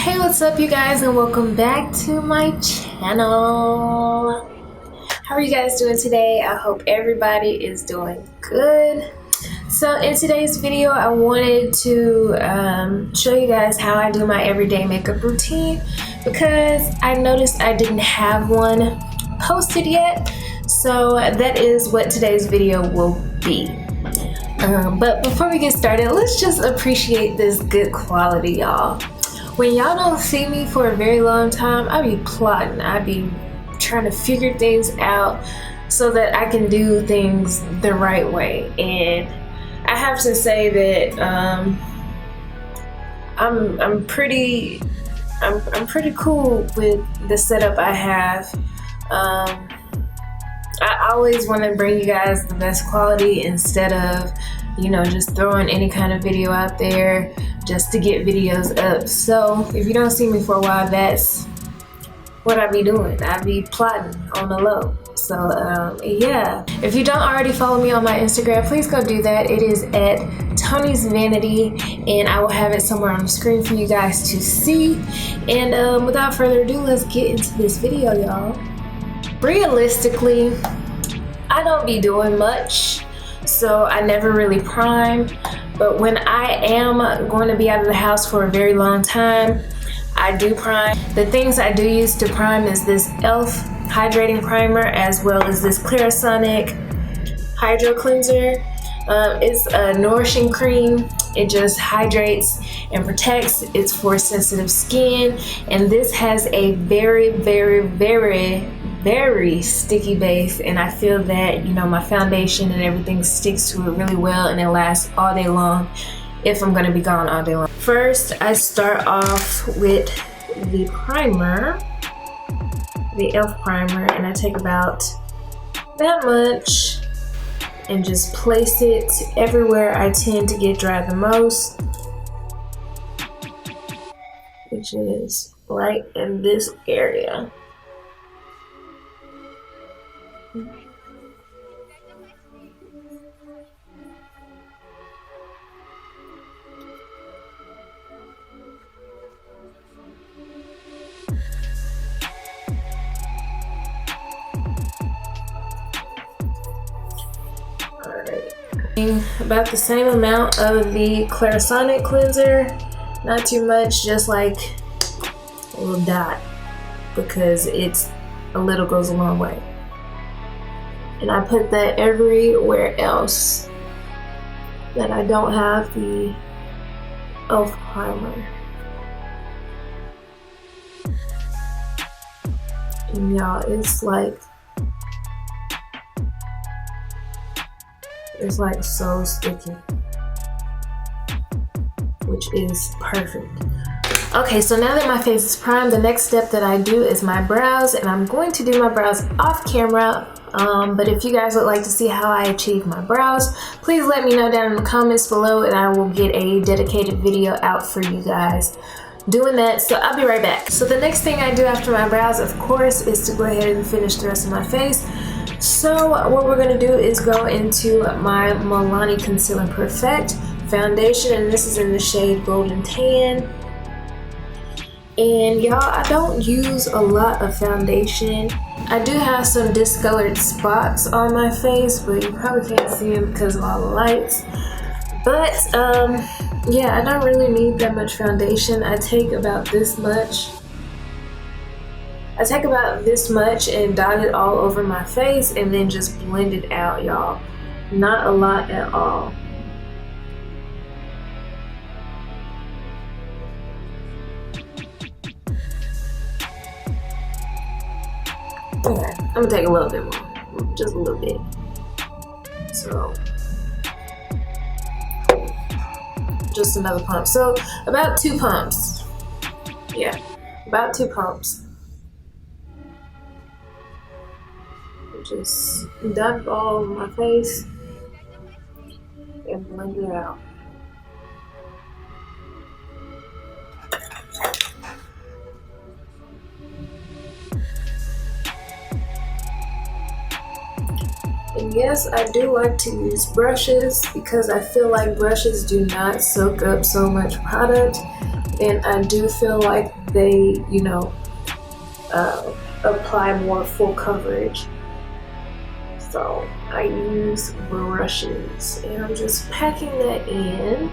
Hey, what's up you guys, and welcome back to my channel. How are you guys doing today? I hope everybody is doing good. So in today's video I wanted to show you guys how I do my everyday makeup routine, because I noticed I didn't have one posted yet. So that is what today's video will be. But before we get started, let's just appreciate this good quality, y'all. When y'all don't see me for a very long time, I be plotting, I be trying to figure things out so that I can do things the right way. And I have to say that I'm pretty cool with the setup I have. I always want to bring you guys the best quality instead of, you know, just throwing any kind of video out there just to get videos up. So if you don't see me for a while, that's what I be doing. I be plotting on the low. So yeah, if you don't already follow me on my Instagram, please go do that. It is at Tony's Vanity, and I will have it somewhere on the screen for you guys to see. And without further ado, let's get into this video, y'all. Realistically, I don't be doing much, so I never really prime. But when I am going to be out of the house for a very long time, I do prime. The things I do use to prime is this e.l.f. hydrating primer, as well as this Clarisonic hydro cleanser. It's a nourishing cream. It just hydrates and protects. It's for sensitive skin, and this has a very sticky base, and I feel that, you know, my foundation and everything sticks to it really well, and it lasts all day long if I'm going to be gone all day long. First, I start off with the primer, the e.l.f. primer, and I take about that much and just place it everywhere I tend to get dry the most, which is right in this area. About the same amount of the Clarisonic cleanser, not too much, just like a little dot, because it's a little goes a long way. And I put that everywhere else that I don't have the e.l.f. primer. And y'all, it's like so sticky, which is perfect. Okay, so now that my face is primed, the next step that I do is my brows, and I'm going to do my brows off camera. But if you guys would like to see how I achieve my brows, please let me know down in the comments below, and I will get a dedicated video out for you guys doing that. So I'll be right back. So the next thing I do after my brows, of course, is to go ahead and finish the rest of my face. So what we're going to do is go into my Milani Conceal and Perfect foundation, and this is in the shade Golden Tan. And y'all, I don't use a lot of foundation. I do have some discolored spots on my face, but you probably can't see them because of all the lights. But yeah, I don't really need that much foundation. I take about this much. And dot it all over my face, and then just blend it out, y'all. Not a lot at all. Okay, I'm gonna take a little bit more, just a little bit. So, just another pump. So, about 2 pumps. Yeah, about 2 pumps. Just dot it all over my face and blend it out. And yes, I do like to use brushes because I feel like brushes do not soak up so much product. and I do feel like they, you know, apply more full coverage. So I use brushes, and I'm just packing that in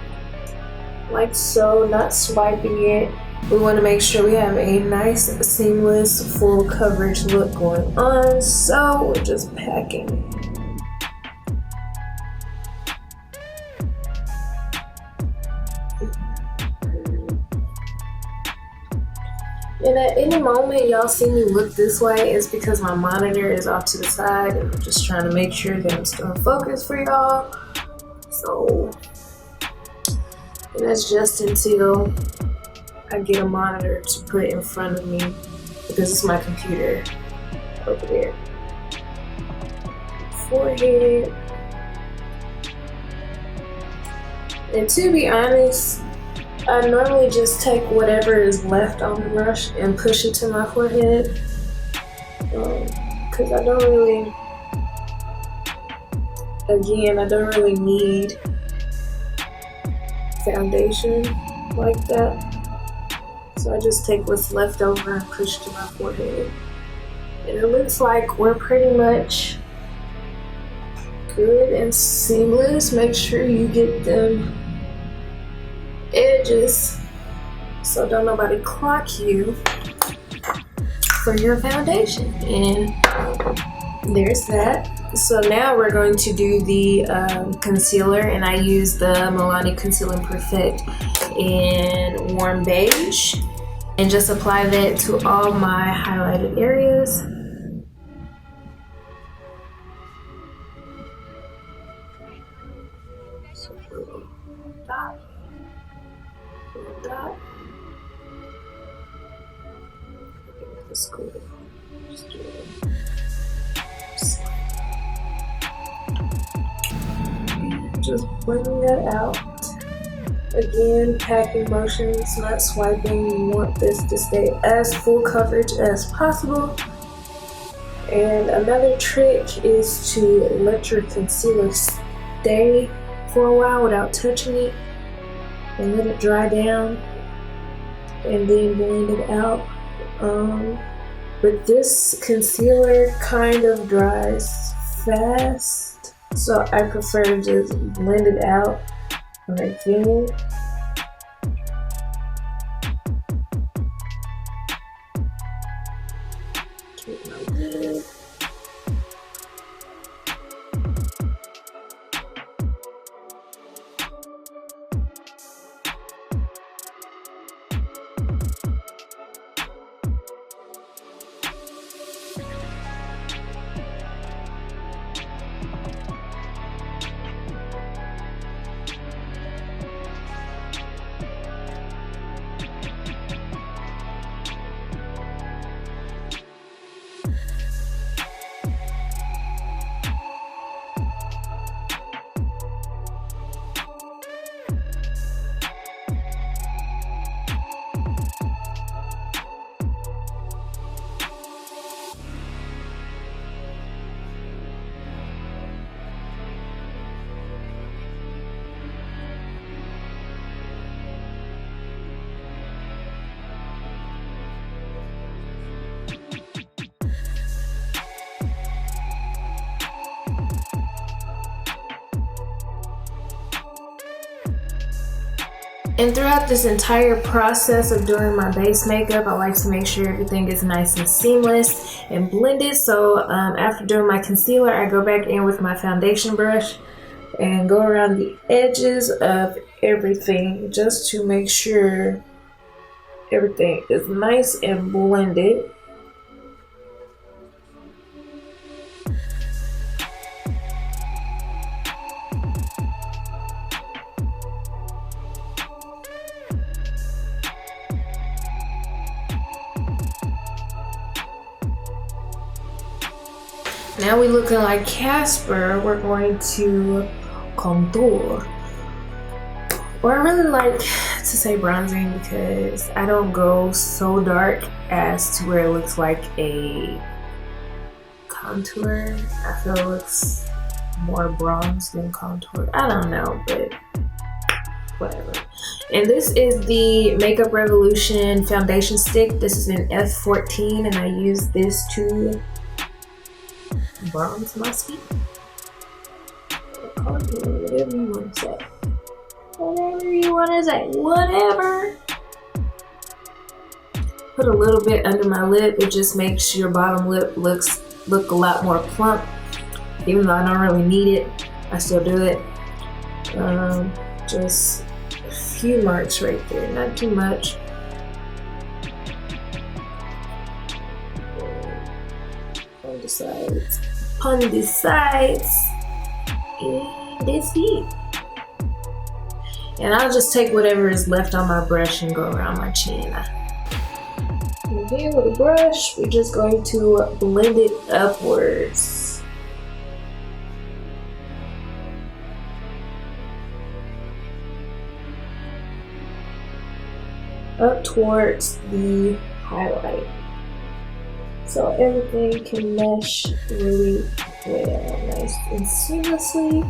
like so, not swiping it. We want to make sure we have a nice, seamless, full coverage look going on, so we're just packing. And at any moment y'all see me look this way, it's because my monitor is off to the side and I'm just trying to make sure that I'm still in focus for y'all. So, and that's just until I get a monitor to put in front of me, because it's my computer over there. Forehead. And to be honest, I normally just take whatever is left on the brush and push it to my forehead, because I don't really need foundation like that. So I just take what's left over and push to my forehead. And it looks like we're pretty much good and seamless. Make sure you get them edges so don't nobody clock you for your foundation. And there's that. So now we're going to do the concealer, and I use the Milani Conceal Perfect in Warm Beige, and just apply that to all my highlighted areas. So little dot, little dot. That's good. Just do it. Just bringing that out. Again, packing motions, not swiping. You want this to stay as full coverage as possible. And another trick is to let your concealer stay for a while without touching it, and let it dry down, and then blend it out. But this concealer kind of dries fast, so I prefer to just blend it out again. Get my lid. And throughout this entire process of doing my base makeup, I like to make sure everything is nice and seamless and blended. So after doing my concealer, I go back in with my foundation brush and go around the edges of everything just to make sure everything is nice and blended. Now we looking like Casper. We're going to contour. Or I really like to say bronzing because I don't go so dark as to where it looks like a contour. I feel it looks more bronze than contour. I don't know, but whatever. And this is the Makeup Revolution foundation stick. This is an F14 and I use this to bronze my skin. Whatever you want to say. Whatever you want to say. Whatever. Put a little bit under my lip. It just makes your bottom lip look a lot more plump. Even though I don't really need it, I still do it. Just a few marks right there, not too much. On the sides. On the sides. And that's it. And I'll just take whatever is left on my brush and go around my chin. And then with a brush, we're just going to blend it upwards. Up towards the highlight. So everything can mesh really well, nice and seamlessly.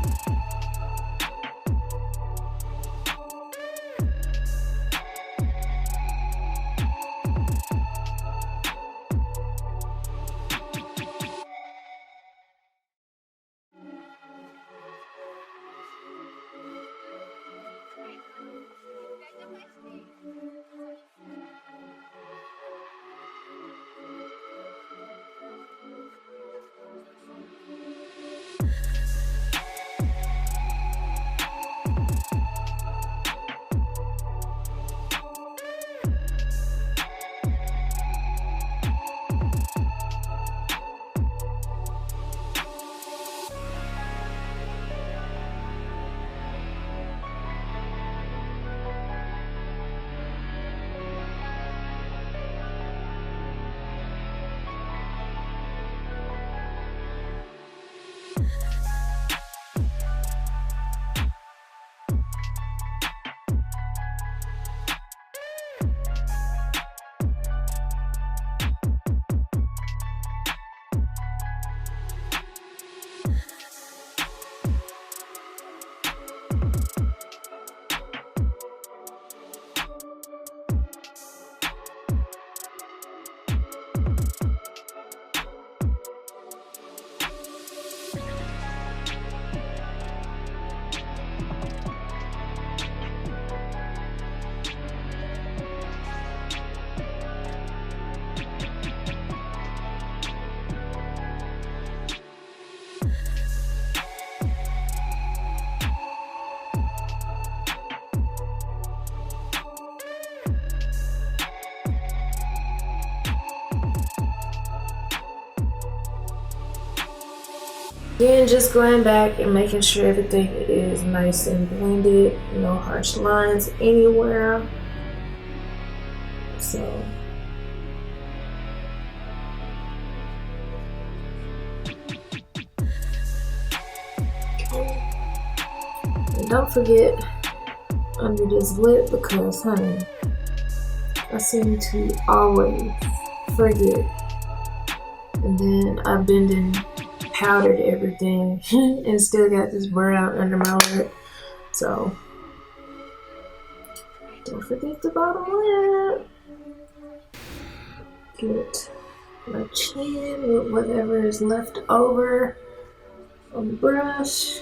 Again, just going back and making sure everything is nice and blended, no harsh lines anywhere. So and don't forget under this lip, because honey, I seem to always forget, and then I bend and powdered everything and still got this brown under my lip. So don't forget the bottom lip. Get my chin with whatever is left over on the brush.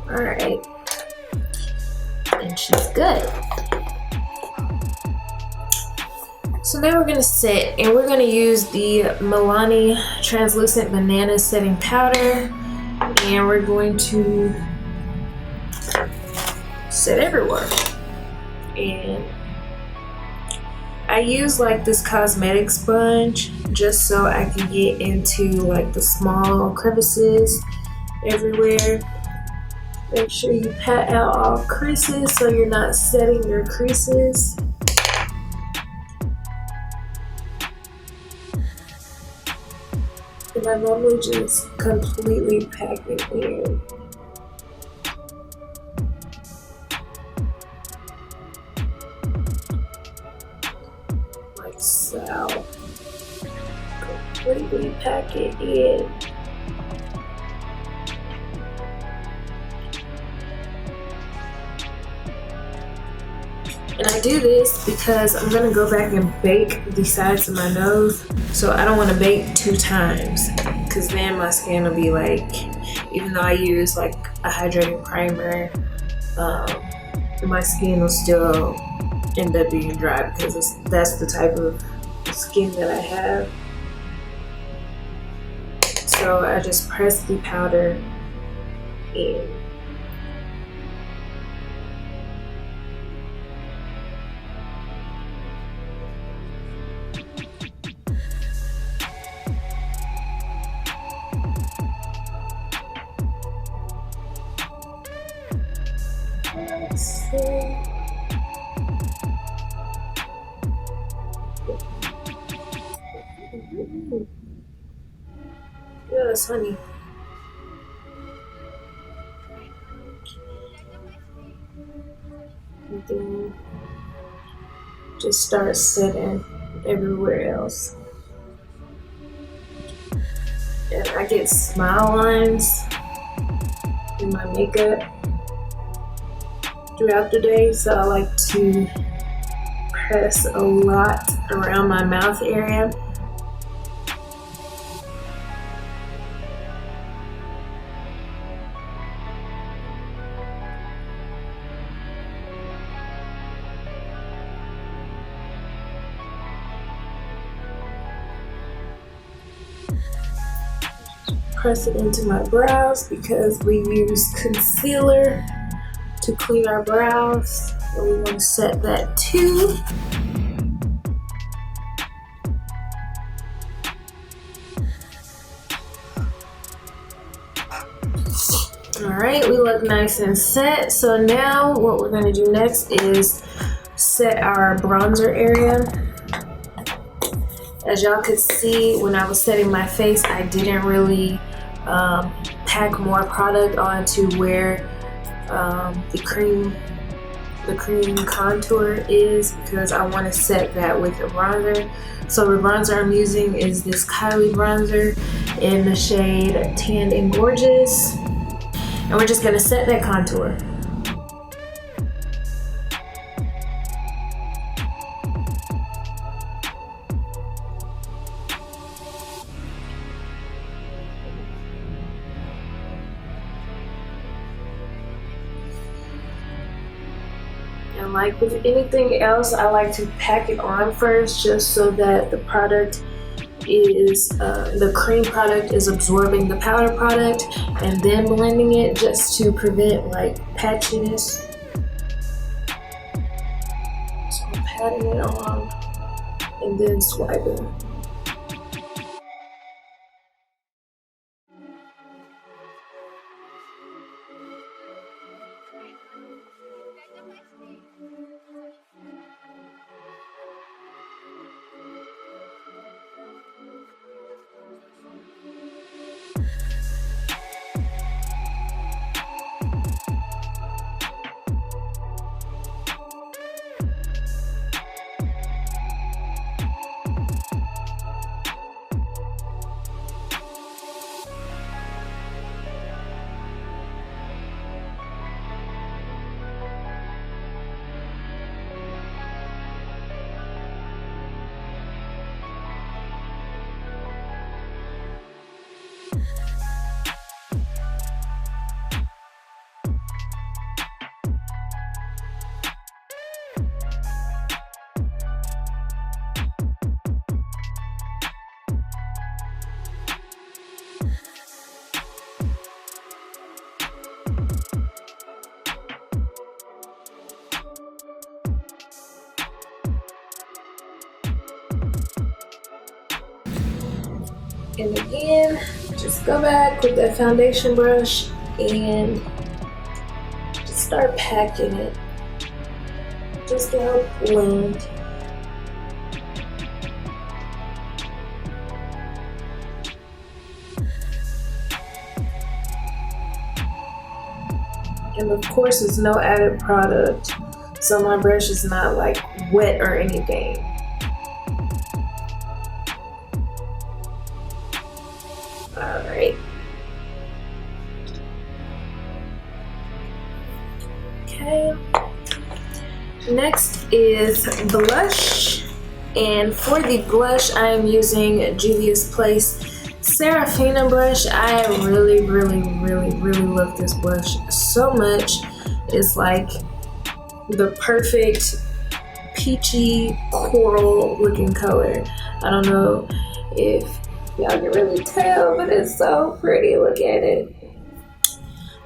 Alright, and she's good. So now we're gonna set, and we're gonna use the Milani Translucent Banana Setting Powder, and we're going to set everywhere. And I use like this cosmetic sponge just so I can get into like the small crevices everywhere. Make sure you pat out all creases so you're not setting your creases. And I normally just completely pack it in. Like so. Completely pack it in. And I do this because I'm gonna go back and bake the sides of my nose. So I don't wanna bake 2 times because then my skin will be like, even though I use like a hydrating primer, my skin will still end up being dry because that's the type of skin that I have. So I just press the powder in. Let's see. Yes, honey. And then just start setting everywhere else. And I get smile lines in my makeup throughout the day, so I like to press a lot around my mouth area. Press it into my brows because we use concealer to clean our brows, and we want to set that too. Alright, we look nice and set. So now what we're going to do next is set our bronzer area. As y'all could see, when I was setting my face, I didn't really pack more product onto where the cream contour is, because I want to set that with the bronzer. So the bronzer I'm using is this Kylie bronzer in the shade Tanned and Gorgeous, and we're just going to set that contour. And like with anything else, I like to pack it on first, just so that the product is, the cream product is absorbing the powder product, and then blending it just to prevent like patchiness. So I'm patting it on and then swiping. And again, just go back with that foundation brush and just start packing it, just to help blend. And of course, it's no added product, so my brush is not like wet or anything. Alright. Okay. Next is blush, and for the blush I am using Juvias Place Serafina brush. I really love this blush so much. It's like the perfect peachy coral looking color. I don't know if y'all can really tell, but it's so pretty. Look at it.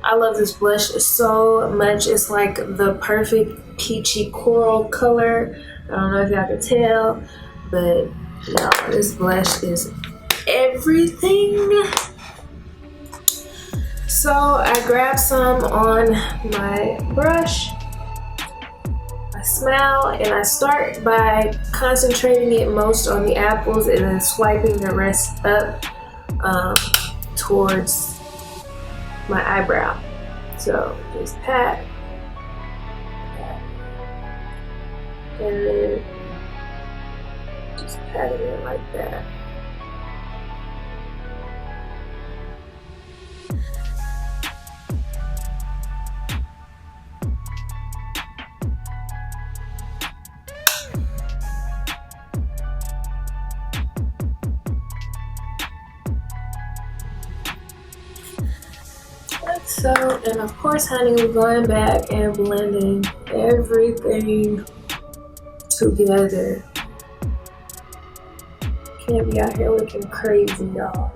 I love this blush so much. It's like the perfect peachy coral color. I don't know if y'all can tell, but y'all, this blush is everything. So I grabbed some on my brush. I smile and I start by concentrating it most on the apples and then swiping the rest up towards my eyebrow. So just pat, and then just pat it in like that. So, and of course, honey, we're going back and blending everything together. Can't be out here looking crazy, y'all.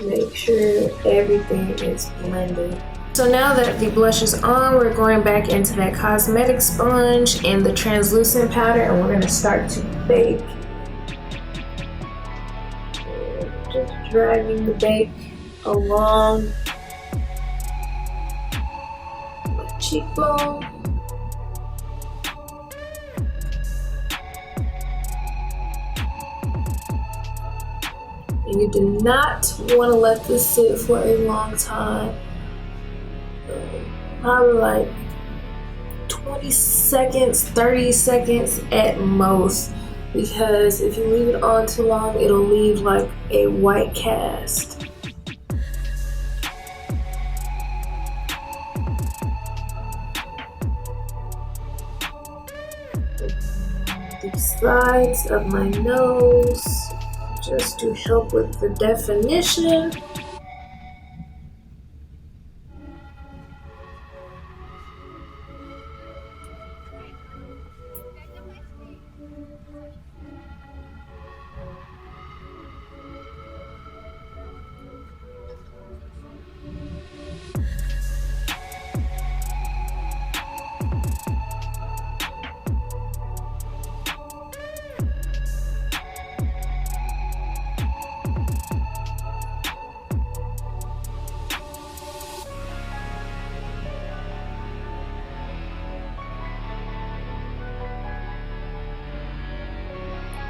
Make sure everything is blended. So now that the blush is on, we're going back into that cosmetic sponge and the translucent powder, and we're gonna start to bake. And just dragging the bake along cheekbone. And you do not want to let this sit for a long time. Probably like 20 seconds, 30 seconds at most. Because if you leave it on too long, it'll leave like a white cast. The sides of my nose, just to help with the definition.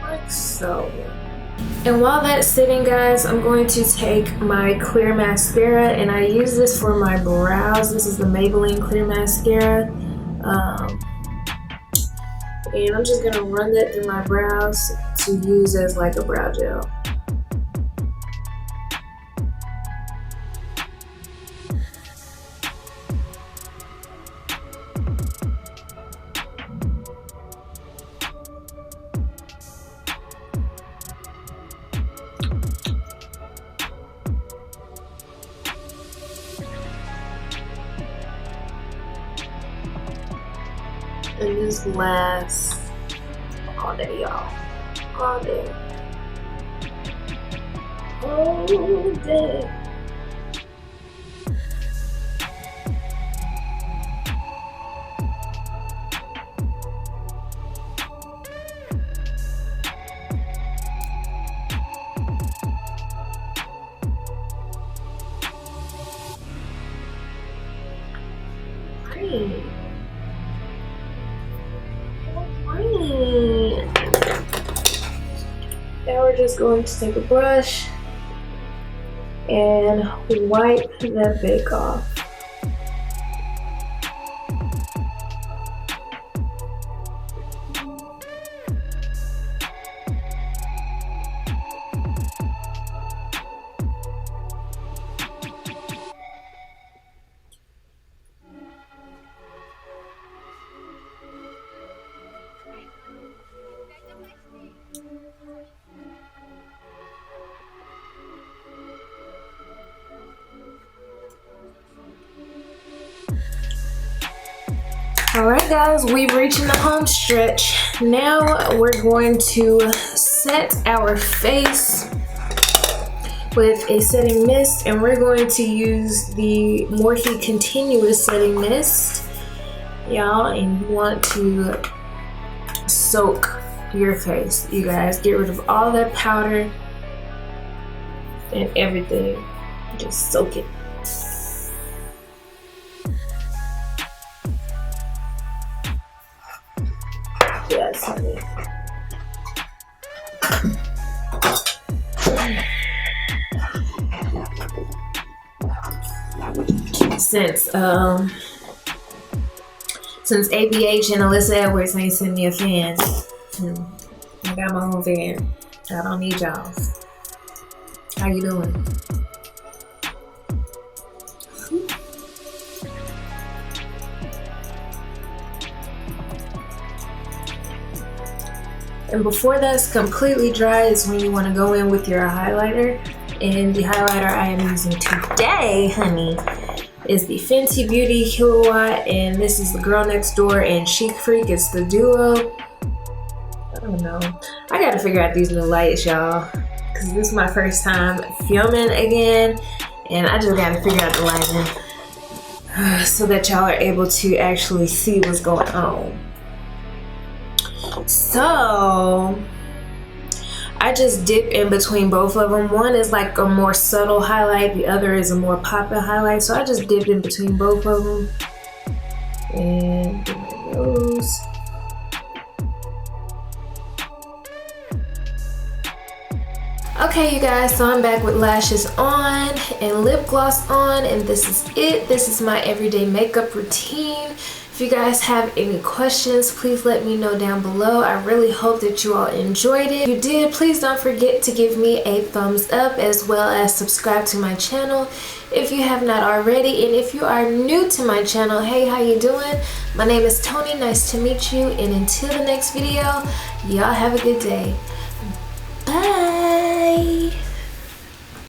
Like so. And while that's sitting, guys, I'm going to take my clear mascara, and I use this for my brows. This is the Maybelline clear mascara. And I'm just gonna run that through my brows to use as like a brow gel. And this lasts all day, y'all. All day. All day. Great. Now we're just going to take a brush and wipe that bake off. Alright guys, we've reached the home stretch. Now we're going to set our face with a setting mist, and we're going to use the Morphe Continuous Setting Mist. Y'all, and you want to soak your face, you guys. Get rid of all that powder and everything. Just soak it. Yes, honey. Since ABH and Alyssa Edwards ain't sent me a fan, I got my own fan. I don't need y'all. How you doing? And before that's completely dry is when you want to go in with your highlighter. And the highlighter I am using today, honey, is the Fenty Beauty Killawatt, and this is the Girl Next Door and Chic Phreak. It's the duo. I don't know. I gotta figure out these new lights, y'all, because this is my first time filming again, and I just gotta figure out the lighting so that y'all are able to actually see what's going on. So I just dip in between both of them. One is like a more subtle highlight, the other is a more popping highlight. So I just dipped in between both of them. And there it goes. Okay, you guys, so I'm back with lashes on and lip gloss on, and this is it. This is my everyday makeup routine. If you guys have any questions, please let me know down below. I really hope that you all enjoyed it. If you did, please don't forget to give me a thumbs up, as well as subscribe to my channel if you have not already. And if you are new to my channel, hey, how you doing? My name is Tony, nice to meet you. And until the next video, y'all have a good day. Bye.